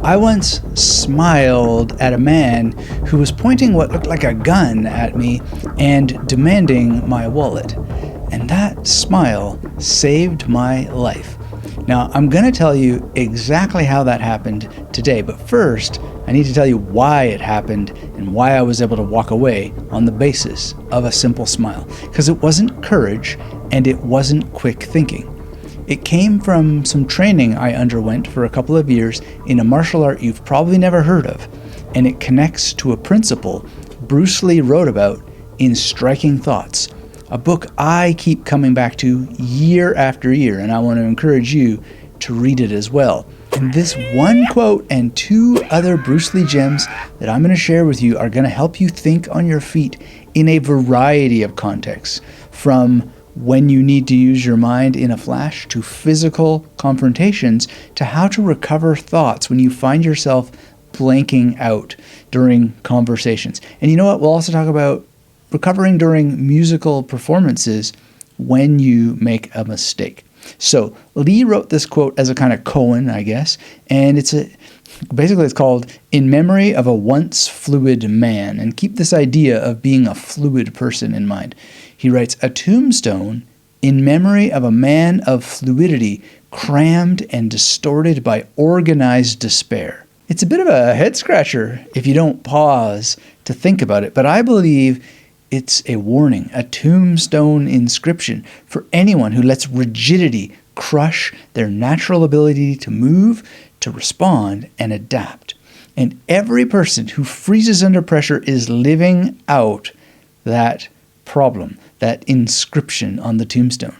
I once smiled at a man who was pointing what looked like a gun at me and demanding my wallet. And that smile saved my life. Now, I'm going to tell you exactly how that happened today, but first, I need to tell you why it happened and why I was able to walk away on the basis of a simple smile. Because it wasn't courage and it wasn't quick thinking. It came from some training I underwent for a couple of years in a martial art you've probably never heard of, and it connects to a principle Bruce Lee wrote about in Striking Thoughts, a book I keep coming back to year after year, and I want to encourage you to read it as well. And this one quote and two other Bruce Lee gems that I'm going to share with you are going to help you think on your feet in a variety of contexts, from when you need to use your mind in a flash, to physical confrontations, to how to recover thoughts when you find yourself blanking out during conversations. And you know what? We'll also talk about recovering during musical performances when you make a mistake. So Lee wrote this quote as a kind of koan, I guess, and it's called "In Memory of a Once Fluid Man," and keep this idea of being a fluid person in mind. He writes, "A tombstone in memory of a man of fluidity, crammed and distorted by organized despair." It's a bit of a head scratcher if you don't pause to think about it, but I believe it's a warning, a tombstone inscription for anyone who lets rigidity crush their natural ability to move, to respond, and adapt. And every person who freezes under pressure is living out that problem, that inscription on the tombstone.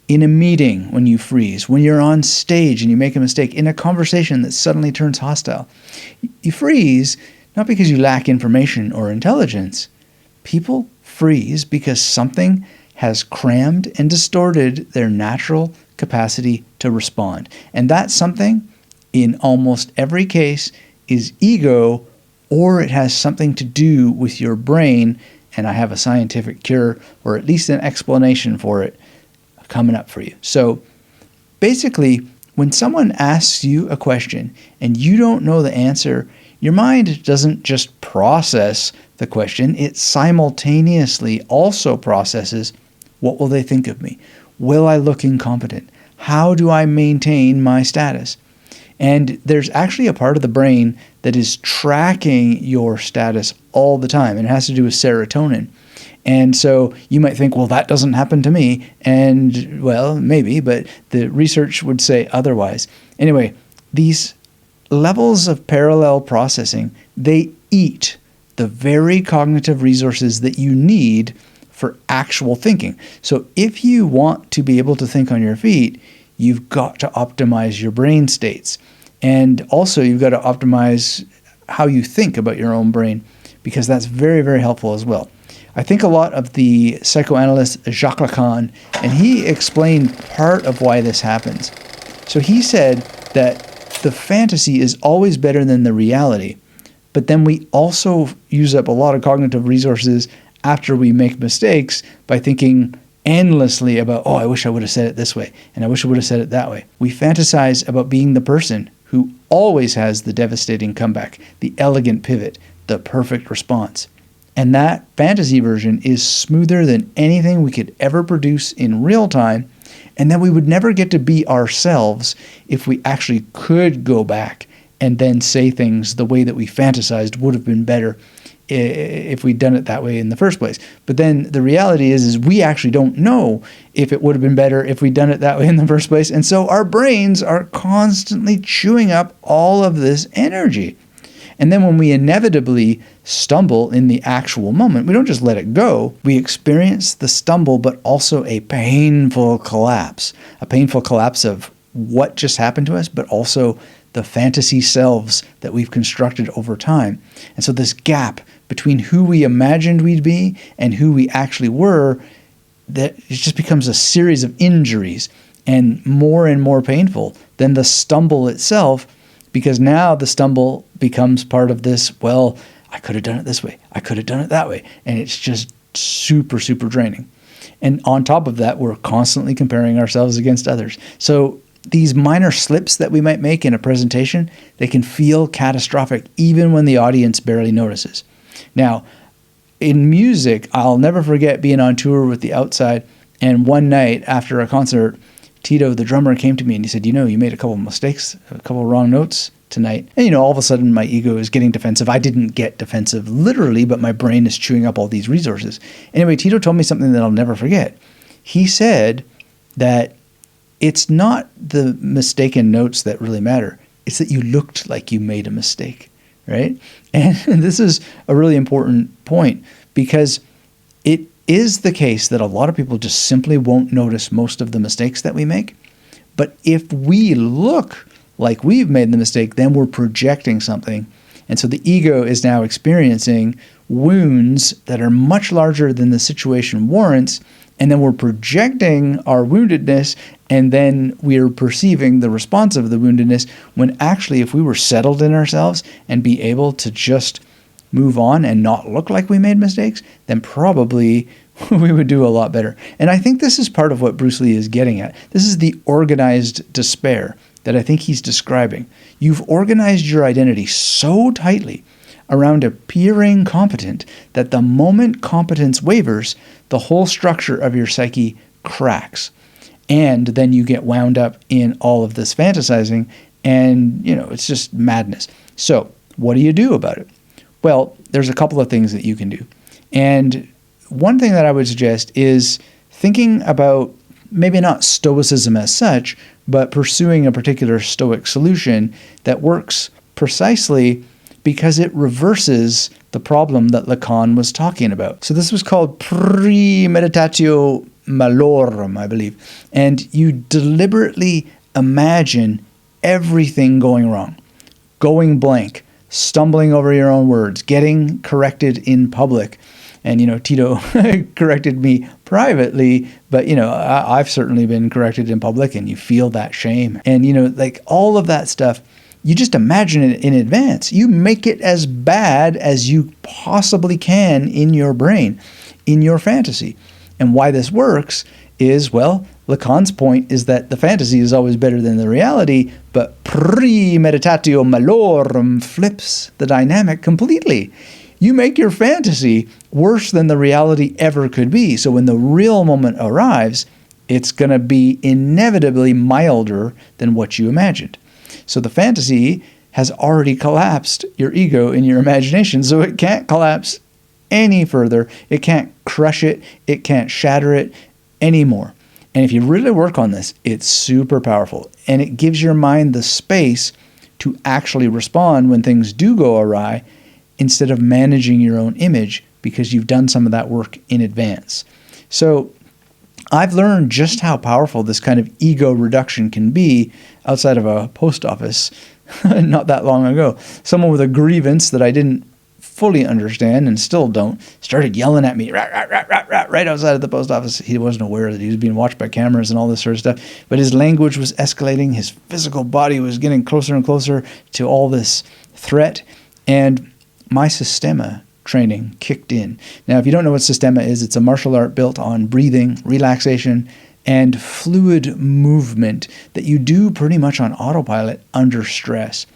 In a meeting when you freeze, when you're on stage and you make a mistake, in a conversation that suddenly turns hostile, you freeze not because you lack information or intelligence. People freeze because something has crammed and distorted their natural capacity to respond. And that something, in almost every case, is ego, or it has something to do with your brain. And I have a scientific cure, or at least an explanation for it, coming up for you. So basically, when someone asks you a question and you don't know the answer, your mind doesn't just process the question, it simultaneously also processes, what will they think of me? Will I look incompetent? How do I maintain my status? And there's actually a part of the brain that is tracking your status all the time, and it has to do with serotonin. And so you might think, well, that doesn't happen to me. And, well, maybe, but the research would say otherwise. Anyway, these levels of parallel processing, they eat the very cognitive resources that you need for actual thinking. So if you want to be able to think on your feet, you've got to optimize your brain states. And also you've got to optimize how you think about your own brain, because that's very, very helpful as well. I think a lot of the psychoanalyst Jacques Lacan, and he explained part of why this happens. So he said that the fantasy is always better than the reality, but then we also use up a lot of cognitive resources after we make mistakes by thinking endlessly about, oh, I wish I would have said it this way, and I wish I would have said it that way. We fantasize about being the person who always has the devastating comeback, the elegant pivot, the perfect response. And that fantasy version is smoother than anything we could ever produce in real time, and then we would never get to be ourselves if we actually could go back and then say things the way that we fantasized would have been better if we'd done it that way in the first place. But then the reality is we actually don't know if it would have been better if we'd done it that way in the first place. And so our brains are constantly chewing up all of this energy. And then when we inevitably stumble in the actual moment, we don't just let it go. We experience the stumble, but also a painful collapse of what just happened to us, but also the fantasy selves that we've constructed over time. And so this gap between who we imagined we'd be and who we actually were, that it just becomes a series of injuries, and more painful than the stumble itself, because now the stumble becomes part of this, well, I could have done it this way, I could have done it that way, and it's just super draining. And on top of that, we're constantly comparing ourselves against others. So these minor slips that we might make in a presentation, they can feel catastrophic even when the audience barely notices. Now, in music, I'll never forget being on tour with The Outside, and one night after a concert, Tito, the drummer, came to me and he said, you made a couple of mistakes, a couple of wrong notes tonight. And, all of a sudden my ego is getting defensive. I didn't get defensive literally, but my brain is chewing up all these resources. Anyway, Tito told me something that I'll never forget. He said that it's not the mistaken notes that really matter. It's that you looked like you made a mistake, right? And this is a really important point because it is the case that a lot of people just simply won't notice most of the mistakes that we make. But if we look like we've made the mistake, then we're projecting something. And so the ego is now experiencing wounds that are much larger than the situation warrants. And then we're projecting our woundedness, and then we're perceiving the response of the woundedness, when actually if we were settled in ourselves and be able to just move on and not look like we made mistakes, then probably we would do a lot better. And I think this is part of what Bruce Lee is getting at. This is the organized despair that I think he's describing. You've organized your identity so tightly around appearing competent that the moment competence wavers, the whole structure of your psyche cracks. And then you get wound up in all of this fantasizing, and it's just madness. So what do you do about it? Well, there's a couple of things that you can do. And one thing that I would suggest is thinking about maybe not stoicism as such, but pursuing a particular stoic solution that works precisely because it reverses the problem that Lacan was talking about. So this was called Premeditatio malorum, I believe. And you deliberately imagine everything going wrong, going blank, stumbling over your own words, getting corrected in public. And, Tito corrected me privately, but, I've certainly been corrected in public, and you feel that shame. And, all of that stuff, you just imagine it in advance. You make it as bad as you possibly can in your brain, in your fantasy. And why this works is, Lacan's point is that the fantasy is always better than the reality, but premeditatio malorum flips the dynamic completely. You make your fantasy worse than the reality ever could be. So when the real moment arrives, it's going to be inevitably milder than what you imagined. So the fantasy has already collapsed your ego in your imagination, so it can't collapse any further. It can't crush it. It can't shatter it anymore. And if you really work on this, it's super powerful. And it gives your mind the space to actually respond when things do go awry, instead of managing your own image, because you've done some of that work in advance. So I've learned just how powerful this kind of ego reduction can be outside of a post office not that long ago. Someone with a grievance that I didn't fully understand and still don't started yelling at me right outside of the post office. He wasn't aware that he was being watched by cameras and all this sort of stuff, but his language was escalating. His physical body was getting closer and closer to all this threat, and my Systema training kicked in. Now, if you don't know what Systema is, it's a martial art built on breathing, relaxation, and fluid movement that you do pretty much on autopilot under stress.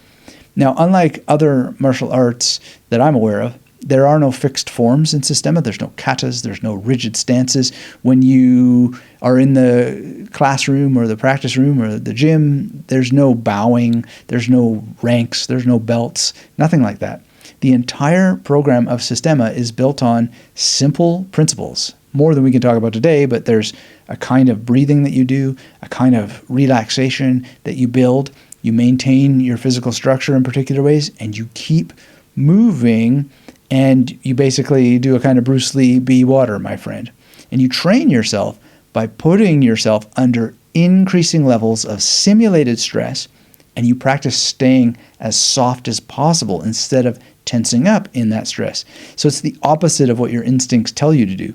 Now, unlike other martial arts that I'm aware of, there are no fixed forms in Systema. There's no katas. There's no rigid stances. When you are in the classroom or the practice room or the gym, there's no bowing. There's no ranks. There's no belts. Nothing like that. The entire program of Systema is built on simple principles, more than we can talk about today, but there's a kind of breathing that you do, a kind of relaxation that you build. You maintain your physical structure in particular ways, and you keep moving, and you basically do a kind of Bruce Lee, be water, my friend. And you train yourself by putting yourself under increasing levels of simulated stress, and you practice staying as soft as possible instead of tensing up in that stress. So it's the opposite of what your instincts tell you to do,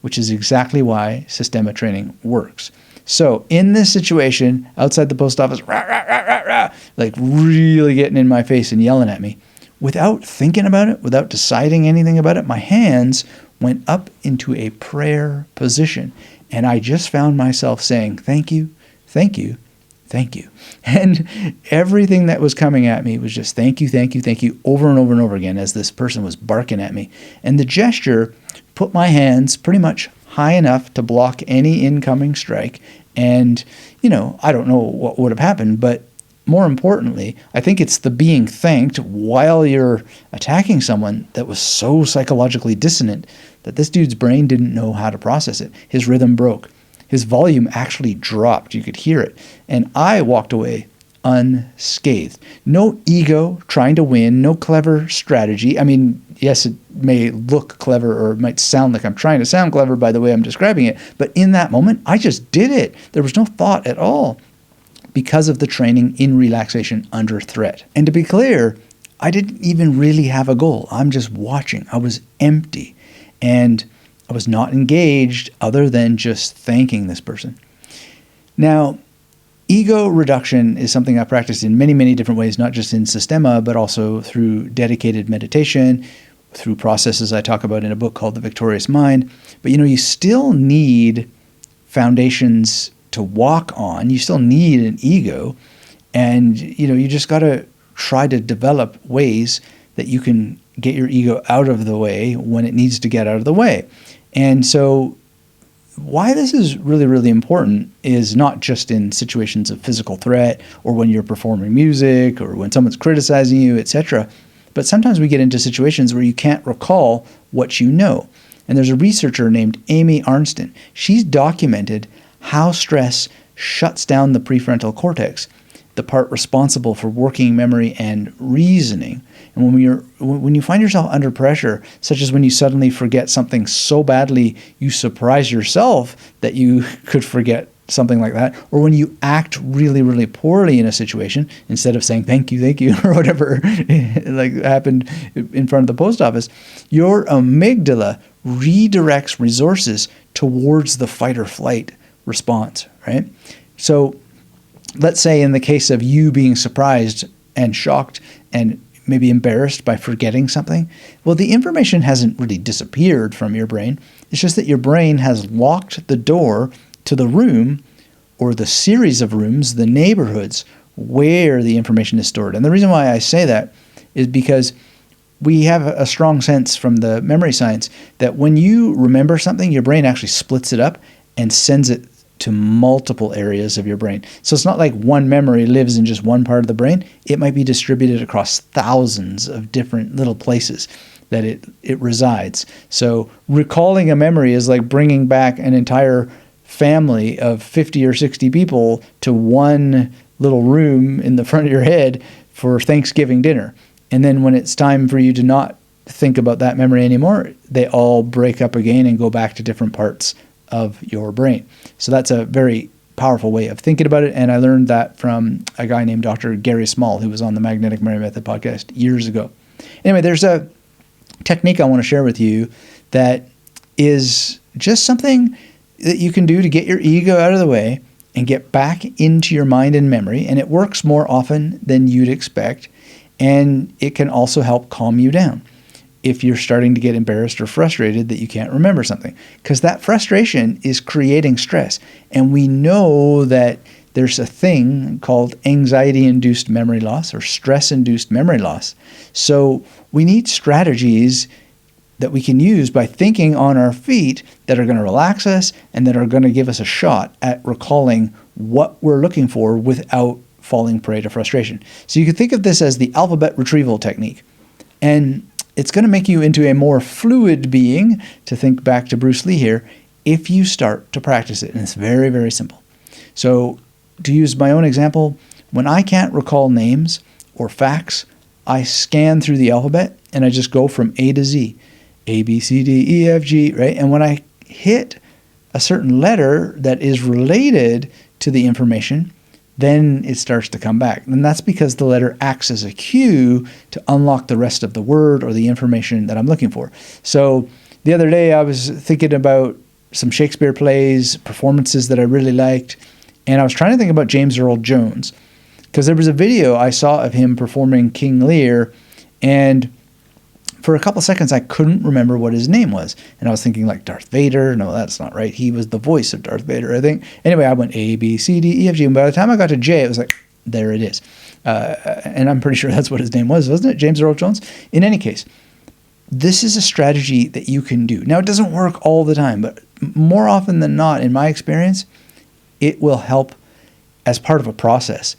which is exactly why Systema training works. So in this situation, outside the post office, like really getting in my face and yelling at me, without thinking about it, without deciding anything about it, my hands went up into a prayer position. And I just found myself saying, thank you, thank you, thank you. And everything that was coming at me was just thank you, thank you, thank you, over and over and over again as this person was barking at me. And the gesture put my hands pretty much high enough to block any incoming strike. And, I don't know what would have happened, but more importantly, I think it's the being thanked while you're attacking someone that was so psychologically dissonant that this dude's brain didn't know how to process it. His rhythm broke. His volume actually dropped. You could hear it. And I walked away unscathed. No ego trying to win, no clever strategy. I mean, yes, it may look clever or it might sound like I'm trying to sound clever by the way I'm describing it. But in that moment, I just did it. There was no thought at all because of the training in relaxation under threat. And to be clear, I didn't even really have a goal. I'm just watching. I was empty. And I was not engaged other than just thanking this person. Now, ego reduction is something I practice in many, many different ways, not just in Systema, but also through dedicated meditation, through processes I talk about in a book called The Victorious Mind. But you still need foundations to walk on. You still need an ego. And, you just got to try to develop ways that you can get your ego out of the way when it needs to get out of the way. And so why this is really, really important is not just in situations of physical threat or when you're performing music or when someone's criticizing you, etc. But sometimes we get into situations where you can't recall what you know. And there's a researcher named Amy Arnston. She's documented how stress shuts down the prefrontal cortex, the part responsible for working memory and reasoning. And when you find yourself under pressure, such as when you suddenly forget something so badly you surprise yourself that you could forget something like that, or when you act really, really poorly in a situation, instead of saying thank you, or whatever, like happened in front of the post office, your amygdala redirects resources towards the fight or flight response, right? So let's say in the case of you being surprised and shocked and maybe embarrassed by forgetting something, well, the information hasn't really disappeared from your brain. It's just that your brain has locked the door to the room or the series of rooms, the neighborhoods where the information is stored. And the reason why I say that is because we have a strong sense from the memory science that when you remember something, your brain actually splits it up and sends it to multiple areas of your brain. So it's not like one memory lives in just one part of the brain. It might be distributed across thousands of different little places that it resides. So recalling a memory is like bringing back an entire family of 50 or 60 people to one little room in the front of your head for Thanksgiving dinner. And then when it's time for you to not think about that memory anymore, they all break up again and go back to different parts of your brain. So that's a very powerful way of thinking about it. And I learned that from a guy named Dr. Gary Small, who was on the Magnetic Memory Method podcast years ago. Anyway, there's a technique I want to share with you that is just something that you can do to get your ego out of the way and get back into your mind and memory. And it works more often than you'd expect. And it can also help calm you down if you're starting to get embarrassed or frustrated that you can't remember something. Because that frustration is creating stress. And we know that there's a thing called anxiety-induced memory loss or stress-induced memory loss. So we need strategies that we can use by thinking on our feet that are going to relax us and that are going to give us a shot at recalling what we're looking for without falling prey to frustration. So you could think of this as the alphabet retrieval technique. And it's going to make you into a more fluid being, to think back to Bruce Lee here, if you start to practice it. And it's very, very simple. So to use my own example, when I can't recall names or facts, I scan through the alphabet and I just go from A to Z. A, B, C, D, E, F, G, right? And when I hit a certain letter that is related to the information, then it starts to come back. And that's because the letter acts as a cue to unlock the rest of the word or the information that I'm looking for. So the other day I was thinking about some Shakespeare plays, performances that I really liked, and I was trying to think about James Earl Jones because there was a video I saw of him performing King Lear, and for a couple seconds, I couldn't remember what his name was. And I was thinking like Darth Vader. No, that's not right. He was the voice of Darth Vader, I think. Anyway, I went A, B, C, D, E, F, G. And by the time I got to J, it was like, there it is. And I'm pretty sure that's what his name was, wasn't it? James Earl Jones? In any case, this is a strategy that you can do. Now, it doesn't work all the time, but more often than not, in my experience, it will help as part of a process.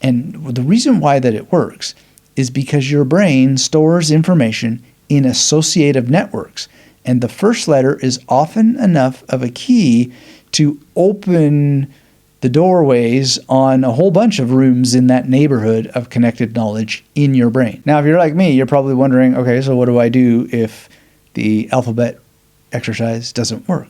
And the reason why that it works is because your brain stores information in associative networks. And the first letter is often enough of a key to open the doorways on a whole bunch of rooms in that neighborhood of connected knowledge in your brain. Now, if you're like me, you're probably wondering, okay, so what do I do if the alphabet exercise doesn't work?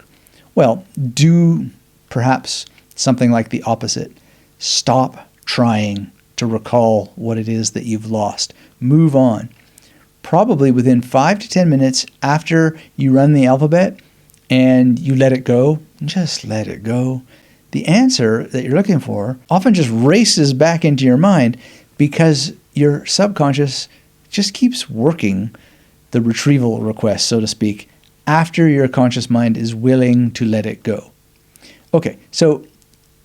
Well, do perhaps something like the opposite. Stop trying to recall what it is that you've lost. Move on. Probably within 5 to 10 minutes after you run the alphabet and you let it go, just let it go, the answer that you're looking for often just races back into your mind because your subconscious just keeps working the retrieval request, so to speak, after your conscious mind is willing to let it go. Okay, so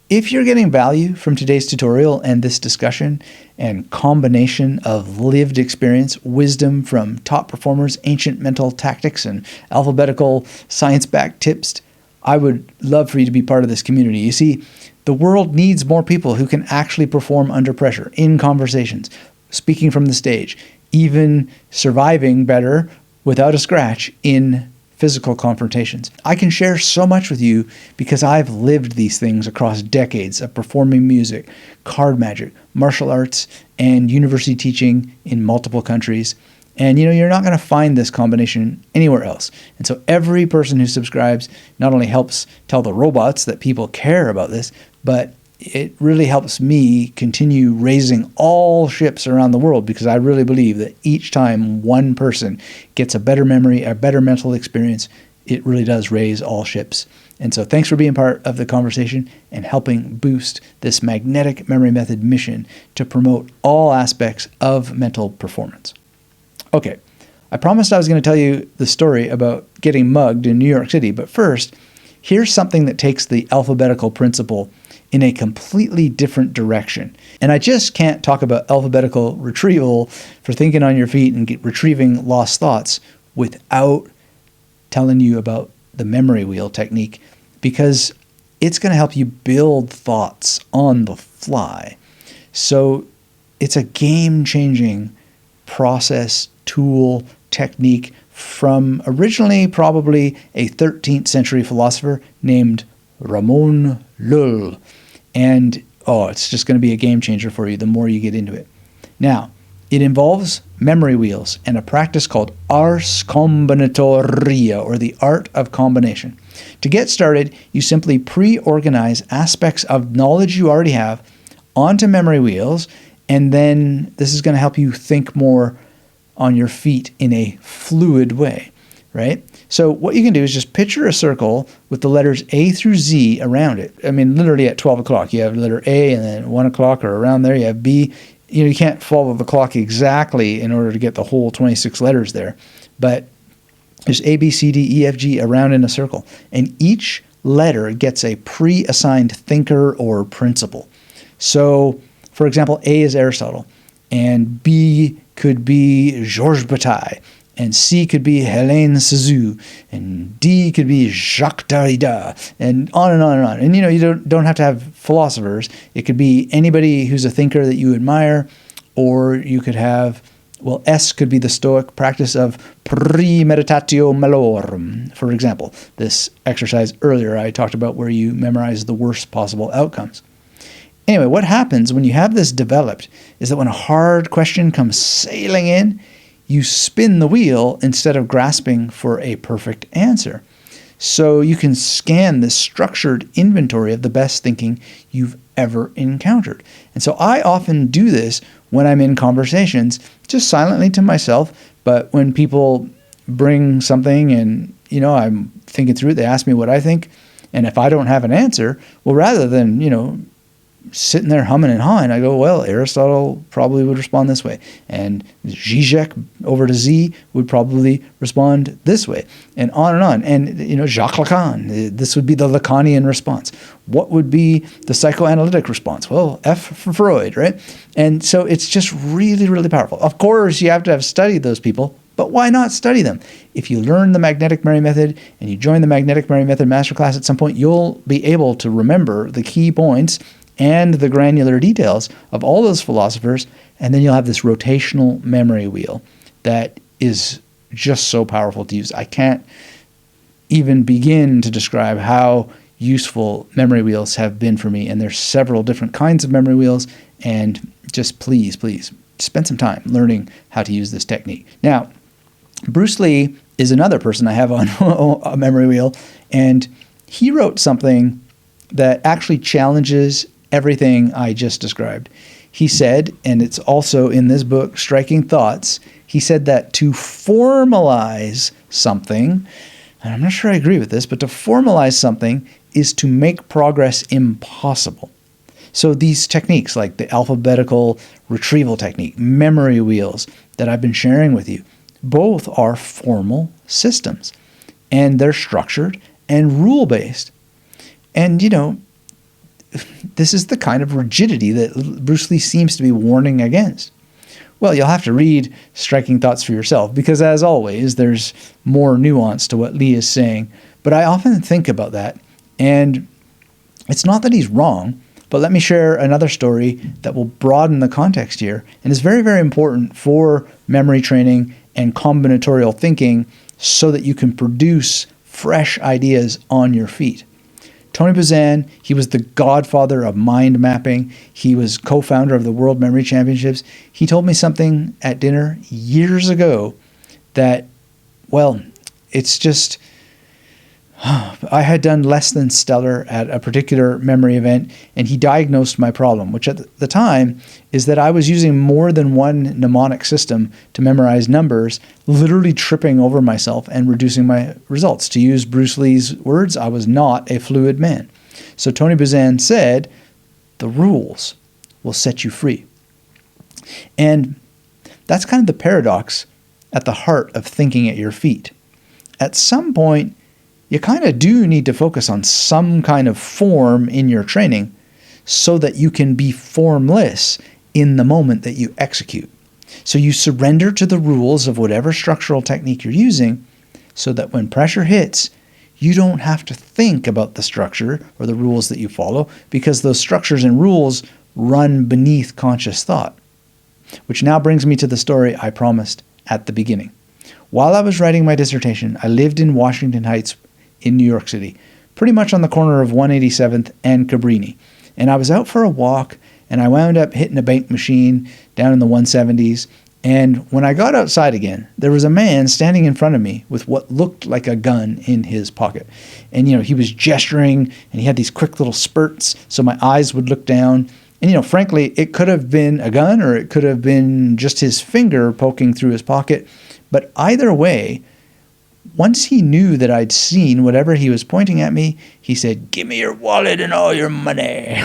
if you're getting value from today's tutorial and this discussion and combination of lived experience, wisdom from top performers, ancient mental tactics, and alphabetical science-backed tips, I would love for you to be part of this community. You see, the world needs more people who can actually perform under pressure, in conversations, speaking from the stage, even surviving better without a scratch in physical confrontations. I can share so much with you because I've lived these things across decades of performing music, card magic, martial arts, and university teaching in multiple countries. And you're not going to find this combination anywhere else. And so every person who subscribes not only helps tell the robots that people care about this, but it really helps me continue raising all ships around the world, because I really believe that each time one person gets a better memory, a better mental experience, it really does raise all ships. And so thanks for being part of the conversation and helping boost this magnetic memory method mission to promote all aspects of mental performance. Okay, I promised I was going to tell you the story about getting mugged in New York City, but first, here's something that takes the alphabetical principle in a completely different direction. And I just can't talk about alphabetical retrieval for thinking on your feet and retrieving lost thoughts without telling you about the memory wheel technique, because it's going to help you build thoughts on the fly. So it's a game-changing process, tool, technique from originally probably a 13th century philosopher named Ramon Lull. And it's just going to be a game changer for you the more you get into it. Now, it involves memory wheels and a practice called ars combinatoria, or the art of combination. To get started, you simply pre-organize aspects of knowledge you already have onto memory wheels, and then this is going to help you think more on your feet in a fluid way, right? So what you can do is just picture a circle with the letters A through Z around it. I mean, literally at 12 o'clock, you have letter A, and then 1 o'clock or around there, you have B. You can't follow the clock exactly in order to get the whole 26 letters there, but there's A, B, C, D, E, F, G around in a circle, and each letter gets a pre-assigned thinker or principle. So, for example, A is Aristotle, and B could be Georges Bataille, and C could be Hélène Cixous, and D could be Jacques Derrida, and on and on and on. And you don't have to have philosophers. It could be anybody who's a thinker that you admire, or you could have, S could be the Stoic practice of premeditatio malorum, for example. This exercise earlier I talked about where you memorize the worst possible outcomes. Anyway, what happens when you have this developed is that when a hard question comes sailing in, you spin the wheel instead of grasping for a perfect answer. So you can scan this structured inventory of the best thinking you've ever encountered. And so I often do this when I'm in conversations, just silently to myself, but when people bring something and, I'm thinking through it, they ask me what I think, and if I don't have an answer, well, rather than, sitting there humming and hawing. I go, well, Aristotle probably would respond this way, and Zizek over to Z would probably respond this way, and on and on. And, Jacques Lacan, this would be the Lacanian response. What would be the psychoanalytic response? Well, F for Freud, right? And so it's just really, really powerful. Of course, you have to have studied those people, but why not study them? If you learn the Magnetic Mary Method and you join the Magnetic Mary Method Masterclass at some point, you'll be able to remember the key points and the granular details of all those philosophers, and then you'll have this rotational memory wheel that is just so powerful to use. I can't even begin to describe how useful memory wheels have been for me, and there's several different kinds of memory wheels, and just please spend some time learning how to use this technique. Now, Bruce Lee is another person I have on a memory wheel, and he wrote something that actually challenges everything I just described. He said, and it's also in this book, Striking Thoughts, he said that to formalize something, and I'm not sure I agree with this, but to formalize something is to make progress impossible. So these techniques like the alphabetical retrieval technique, memory wheels that I've been sharing with you, both are formal systems, and they're structured and rule-based. And, this is the kind of rigidity that Bruce Lee seems to be warning against. Well, you'll have to read Striking Thoughts for yourself, because as always, there's more nuance to what Lee is saying. But I often think about that, and it's not that he's wrong, but let me share another story that will broaden the context here, and is very, very important for memory training and combinatorial thinking so that you can produce fresh ideas on your feet. Tony Buzan, he was the godfather of mind mapping. He was co-founder of the World Memory Championships. He told me something at dinner years ago that, well, it's just, I had done less than stellar at a particular memory event, and he diagnosed my problem, which at the time is that I was using more than one mnemonic system to memorize numbers, literally tripping over myself and reducing my results. To use Bruce Lee's words, I was not a fluid man. So Tony Buzan said, the rules will set you free. And that's kind of the paradox at the heart of thinking at your feet. At some point, you kind of do need to focus on some kind of form in your training so that you can be formless in the moment that you execute. So you surrender to the rules of whatever structural technique you're using so that when pressure hits, you don't have to think about the structure or the rules that you follow, because those structures and rules run beneath conscious thought. Which now brings me to the story I promised at the beginning. While I was writing my dissertation, I lived in Washington Heights in New York City, pretty much on the corner of 187th and Cabrini. And I was out for a walk, and I wound up hitting a bank machine down in the 170s. And when I got outside again, there was a man standing in front of me with what looked like a gun in his pocket. And, he was gesturing, and he had these quick little spurts, so my eyes would look down. And, frankly, it could have been a gun, or it could have been just his finger poking through his pocket. But either way, once he knew that I'd seen whatever he was pointing at me, he said, "Give me your wallet and all your money."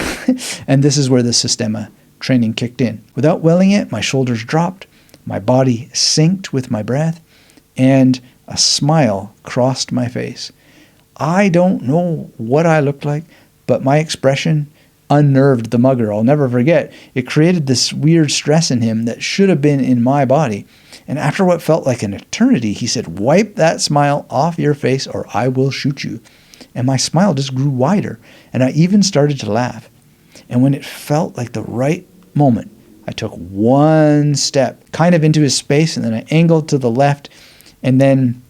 And this is where the Systema training kicked in. Without willing it, my shoulders dropped, my body synced with my breath, and a smile crossed my face. I don't know what I looked like, but my expression unnerved the mugger. I'll never forget. It created this weird stress in him that should have been in my body. And after what felt like an eternity, he said, "Wipe that smile off your face or I will shoot you." And my smile just grew wider, and I even started to laugh. And when it felt like the right moment, I took one step kind of into his space, and then I angled to the left, and then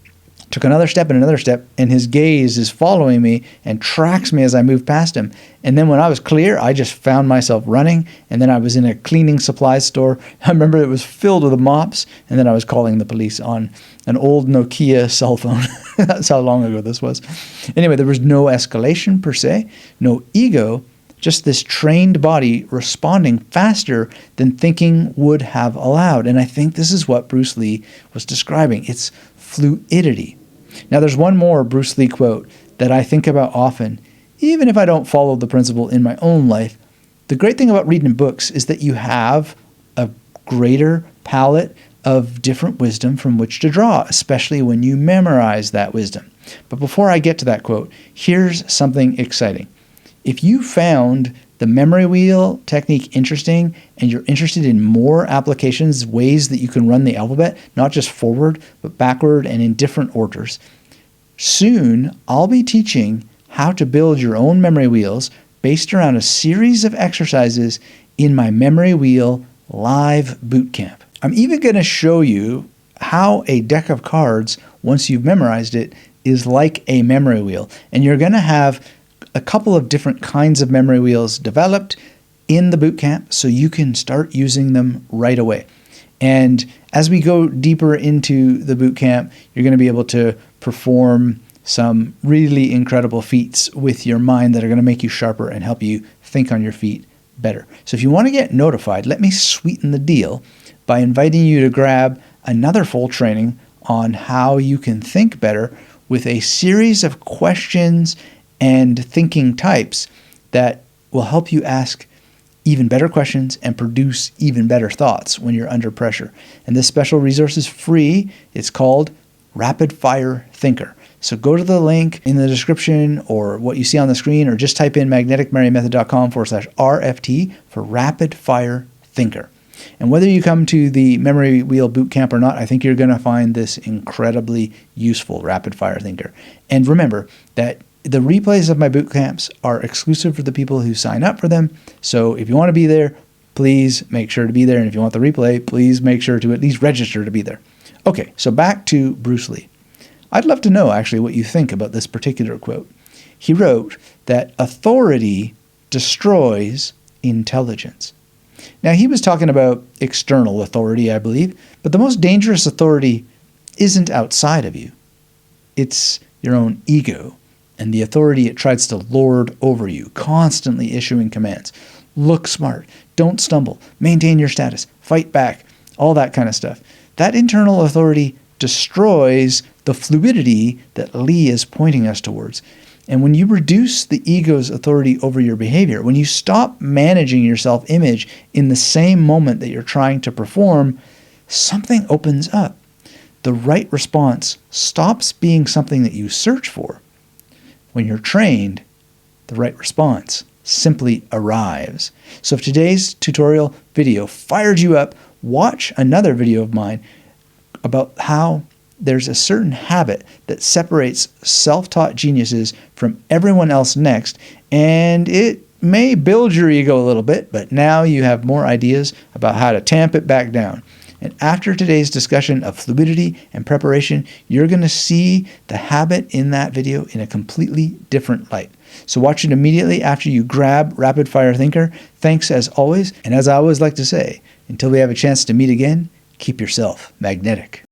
took another step and another step, and his gaze is following me and tracks me as I move past him. And then when I was clear, I just found myself running, and then I was in a cleaning supplies store. I remember it was filled with mops, and then I was calling the police on an old Nokia cell phone. That's how long ago this was. Anyway, there was no escalation per se, no ego, just this trained body responding faster than thinking would have allowed. And I think this is what Bruce Lee was describing. It's fluidity. Now, there's one more Bruce Lee quote that I think about often, even if I don't follow the principle in my own life, The great thing about reading books is that you have a greater palette of different wisdom from which to draw, especially when you memorize that wisdom. But before I get to that quote, here's something exciting. If you found the memory wheel technique interesting and you're interested in more applications, ways that you can run the alphabet, not just forward, but backward and in different orders, soon I'll be teaching how to build your own memory wheels based around a series of exercises in my memory wheel live bootcamp. I'm even going to show you how a deck of cards, once you've memorized it, is like a memory wheel. And you're going to have a couple of different kinds of memory wheels developed in the bootcamp so you can start using them right away. And as we go deeper into the bootcamp, you're going to be able to perform some really incredible feats with your mind that are going to make you sharper and help you think on your feet better. So if you want to get notified, let me sweeten the deal by inviting you to grab another full training on how you can think better with a series of questions and thinking types that will help you ask even better questions and produce even better thoughts when you're under pressure. And this special resource is free. It's called Rapid Fire Thinker. So go to the link in the description or what you see on the screen, or just type in magneticmarymethod.com/RFT for Rapid Fire Thinker. And whether you come to the Memory Wheel Bootcamp or not, I think you're going to find this incredibly useful, Rapid Fire Thinker. And remember that the replays of my bootcamps are exclusive for the people who sign up for them. So if you want to be there, please make sure to be there. And if you want the replay, please make sure to at least register to be there. Okay, so back to Bruce Lee. I'd love to know actually what you think about this particular quote. He wrote that authority destroys intelligence. Now, he was talking about external authority, I believe, but the most dangerous authority isn't outside of you. It's your own ego and the authority it tries to lord over you, constantly issuing commands. Look smart, don't stumble, maintain your status, fight back, all that kind of stuff. That internal authority destroys the fluidity that Lee is pointing us towards. And when you reduce the ego's authority over your behavior, when you stop managing your self-image in the same moment that you're trying to perform, something opens up. The right response stops being something that you search for. When you're trained, the right response simply arrives. So if today's tutorial video fired you up, watch another video of mine about how there's a certain habit that separates self-taught geniuses from everyone else next, and it may build your ego a little bit, but now you have more ideas about how to tamp it back down. And after today's discussion of fluidity and preparation, you're going to see the habit in that video in a completely different light. So watch it immediately after you grab Rapid Fire Thinker. Thanks as always, and as I always like to say, until we have a chance to meet again, keep yourself magnetic.